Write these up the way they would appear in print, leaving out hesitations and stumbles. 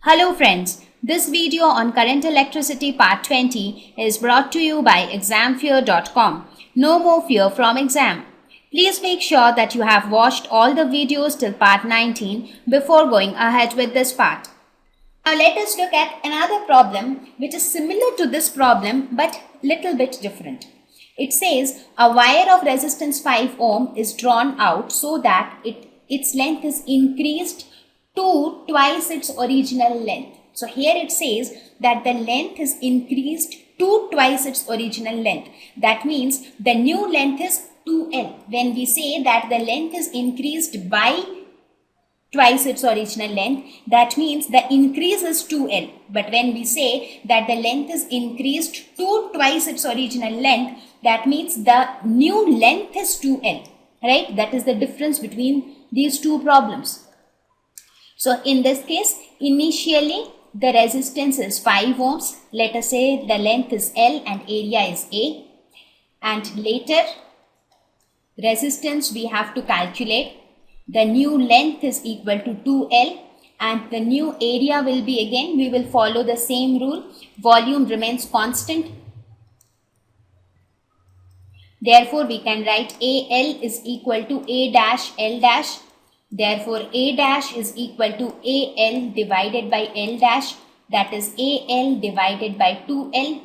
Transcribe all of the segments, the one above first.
Hello friends, this video on current electricity part 20 is brought to you by examfear.com. No more fear from exam. Please make sure that you have watched all the videos till part 19 before going ahead with this part. Now let us look at another problem which is similar to this problem but little bit different. It says a wire of resistance 5 ohm is drawn out so that its length is increased to twice its original length. So here it says that the length is increased to twice its original length. That means the new length is 2L. When we say that the length is increased by twice its original length, that means the increase is 2L. But when we say that the length is increased to twice its original length, that means the new length is 2L. Right? That is the difference between these two problems. So in this case, initially the resistance is 5 ohms. Let us say the length is L and area is A. And later resistance we have to calculate. The new length is equal to 2L and the new area will be, again we will follow the same rule. Volume remains constant. Therefore we can write AL is equal to A dash L dash. Therefore, A dash is equal to AL divided by L dash, that is AL divided by 2L.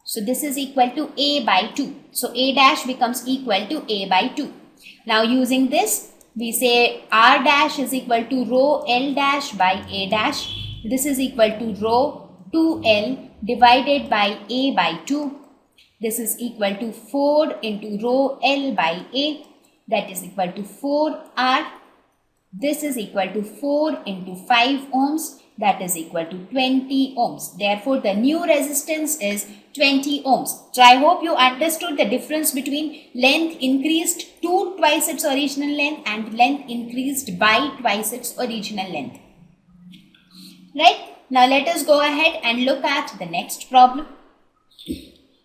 So, this is equal to A by 2. So, A dash becomes equal to A by 2. Now, using this, we say R dash is equal to rho L dash by A dash. This is equal to rho 2L divided by A by 2. This is equal to 4 into rho L by A, that is equal to 4R. This is equal to 4 into 5 ohms, that is equal to 20 ohms. Therefore, the new resistance is 20 ohms. So, I hope you understood the difference between length increased to twice its original length and length increased by twice its original length. Right? Now, let us go ahead and look at the next problem.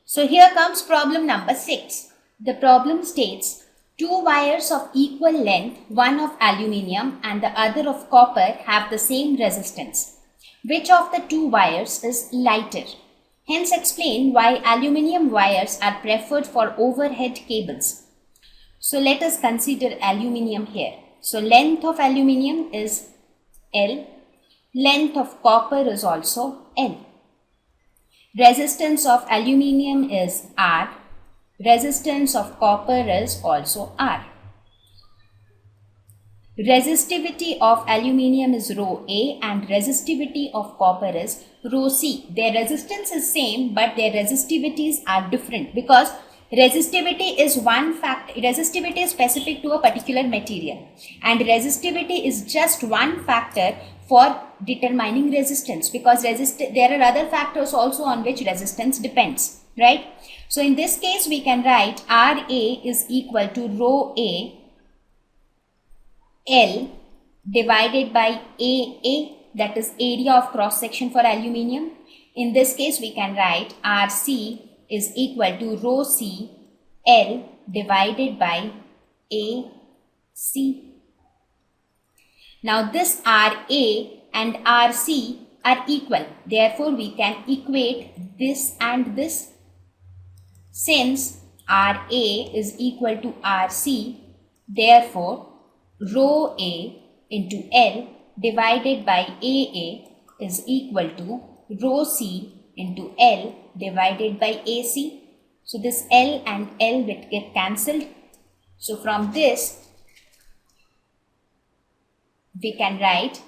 So, here comes problem number 6. The problem states, two wires of equal length, one of aluminium and the other of copper, have the same resistance. Which of the two wires is lighter? Hence explain why aluminium wires are preferred for overhead cables. So let us consider aluminium here. So length of aluminium is L. Length of copper is also L. Resistance of aluminium is R. Resistance of copper is also R. Resistivity of aluminium is rho A and resistivity of copper is rho C. Their resistance is same but their resistivities are different because resistivity is one fact. Resistivity is specific to a particular material and resistivity is just one factor for determining resistance because there are other factors also on which resistance depends. Right? So, in this case, we can write RA is equal to rho A L divided by AA, that is area of cross section for aluminium. In this case, we can write RC is equal to rho C L divided by AC. Now, this RA and RC are equal. Therefore, we can equate this and this. Since RA is equal to RC, therefore, rho A into L divided by AA is equal to rho C into L divided by AC. So, this L and L will get cancelled. So, from this, we can write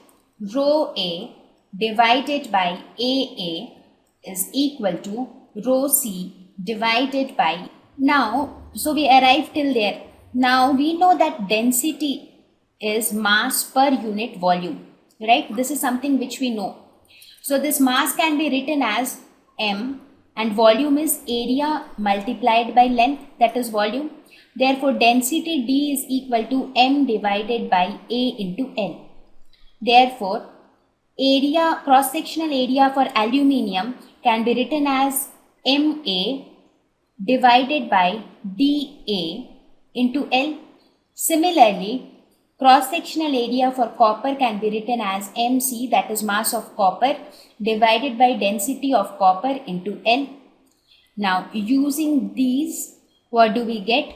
rho A divided by AA is equal to rho C divided by, now, so we arrive till there. Now, we know that density is mass per unit volume, right? This is something which we know. So, this mass can be written as M and volume is area multiplied by length, that is volume. Therefore, density D is equal to M divided by A into L. Therefore, area, cross-sectional area for aluminium can be written as MA divided by DA into L. Similarly, Cross-sectional area for copper can be written as MC, that is mass of copper, divided by density of copper into L. Now, using these, what do we get?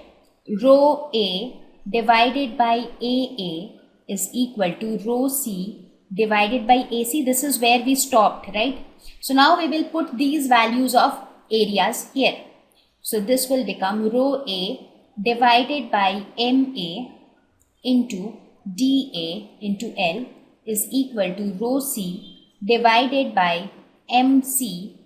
Rho A divided by AA is equal to rho C divided by AC. This is where we stopped, right? So now we will put these values of areas here. So this will become rho A divided by MA into dA into L is equal to rho C divided by MC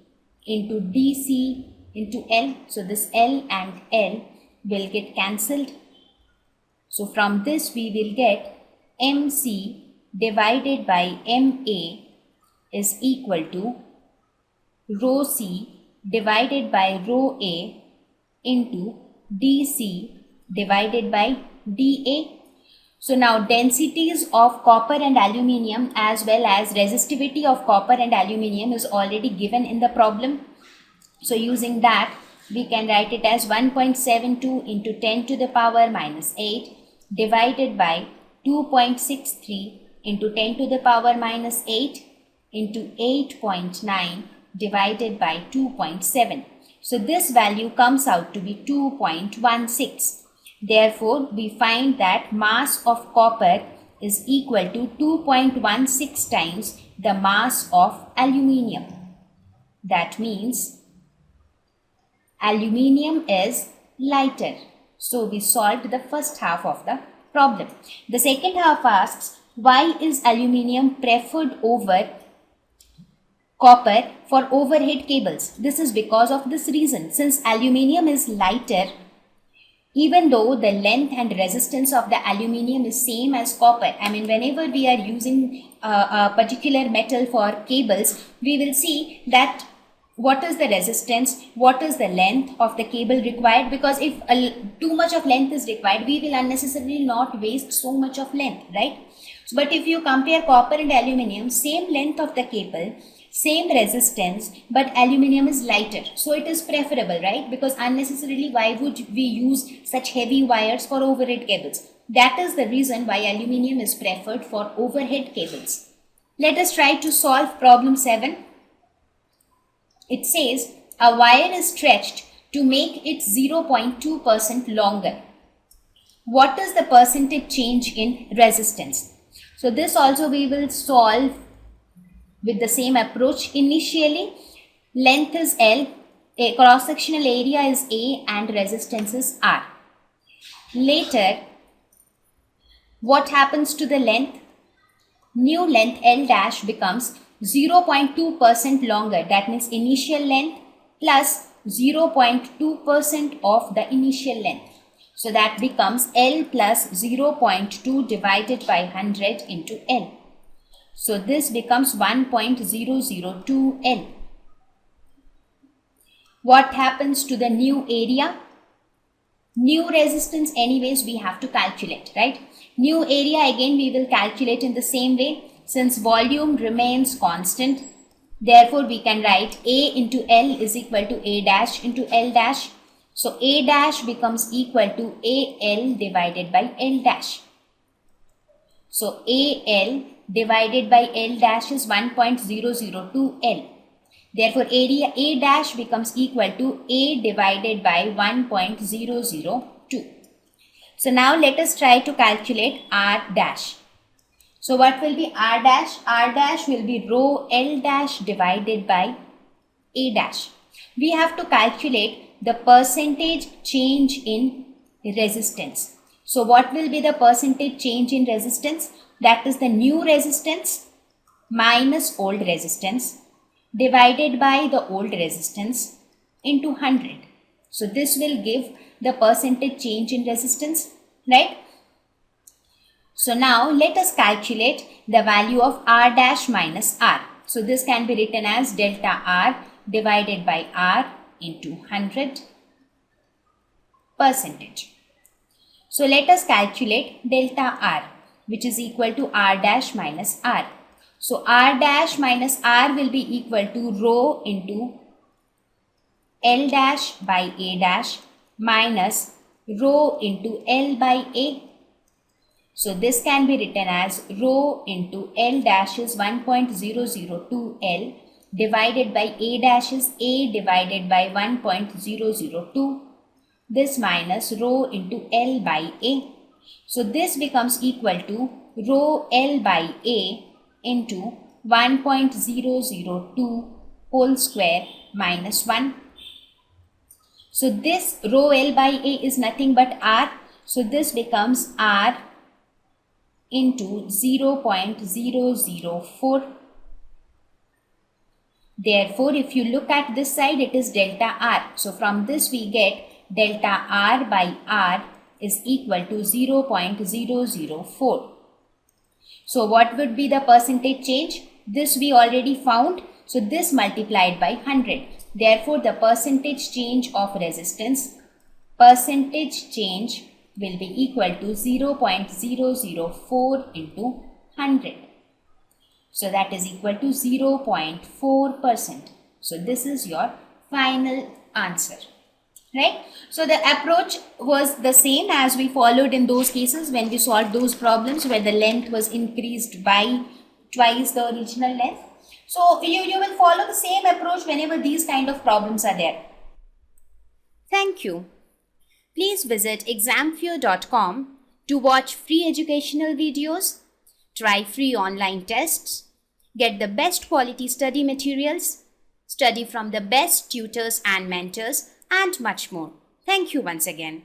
into dC into L. So this L and L will get cancelled. So from this we will get MC divided by MA is equal to rho C divided by rho A into dC divided by dA. So now densities of copper and aluminium as well as resistivity of copper and aluminium is already given in the problem. So using that, we can write it as 1.72 into 10 to the power minus 8 divided by 2.63 into 10 to the power minus 8 into 8.9 divided by 2.7. So this value comes out to be 2.16. Therefore, we find that mass of copper is equal to 2.16 times the mass of aluminium. That means aluminium is lighter. So we solved the first half of the problem. The second half asks, why is aluminium preferred over copper for overhead cables? This is because of this reason. Since aluminium is lighter, even though the length and resistance of the aluminium is same as copper, I mean whenever we are using a particular metal for cables, we will see that what is the resistance, what is the length of the cable required, because if too much of length is required, we will unnecessarily not waste so much of length, right? So, but if you compare copper and aluminium, same length of the cable, same resistance, but aluminium is lighter, so it is preferable, right? Because unnecessarily why would we use such heavy wires for overhead cables? That is the reason why aluminium is preferred for overhead cables. Let us try to solve problem 7. It says a wire is stretched to make it 0.2% longer. What is the percentage change in resistance? So this also we will solve with the same approach. Initially, length is L, a cross-sectional area is A and resistance is R. Later, what happens to the length? New length L dash becomes 0.2% longer. That means initial length plus 0.2% of the initial length. So that becomes L plus 0.2 divided by 100 into L. So this becomes 1.002 L. What happens to the new area? New resistance anyways we have to calculate, right? New area again we will calculate in the same way. Since volume remains constant, therefore we can write A into L is equal to A dash into L dash. So A dash becomes equal to AL divided by L dash. So AL divided by L dash is 1.002 L. Therefore area A dash becomes equal to A divided by 1.002. So now let us try to calculate R dash. So what will be R dash? R dash will be rho L dash divided by A dash. We have to calculate the percentage change in resistance. So what will be the percentage change in resistance? That is the new resistance minus old resistance divided by the old resistance into 100. So this will give the percentage change in resistance, right? So now let us calculate the value of R dash minus R. So this can be written as delta R divided by R into 100 percentage. So let us calculate delta R, which is equal to R dash minus R. So R dash minus R will be equal to rho into L dash by A dash minus rho into L by A. So this can be written as rho into L dash is 1.002 L divided by A dash is A divided by 1.002. This minus rho into L by A. So this becomes equal to rho L by A into 1.002 whole square minus 1. So this rho L by A is nothing but R. So this becomes R into 0.004. Therefore, if you look at this side, it is delta R. So from this we get delta R by R is equal to 0.004. So what would be the percentage change? This we already found. So this multiplied by 100. Therefore, the percentage change of resistance, percentage change will be equal to 0.004 into 100. So that is equal to 0.4%. So this is your final answer. Right? So the approach was the same as we followed in those cases when we solved those problems where the length was increased by twice the original length. So you will follow the same approach whenever these kind of problems are there. Thank you. Please visit examfear.com to watch free educational videos, try free online tests, get the best quality study materials, study from the best tutors and mentors, and much more. Thank you once again.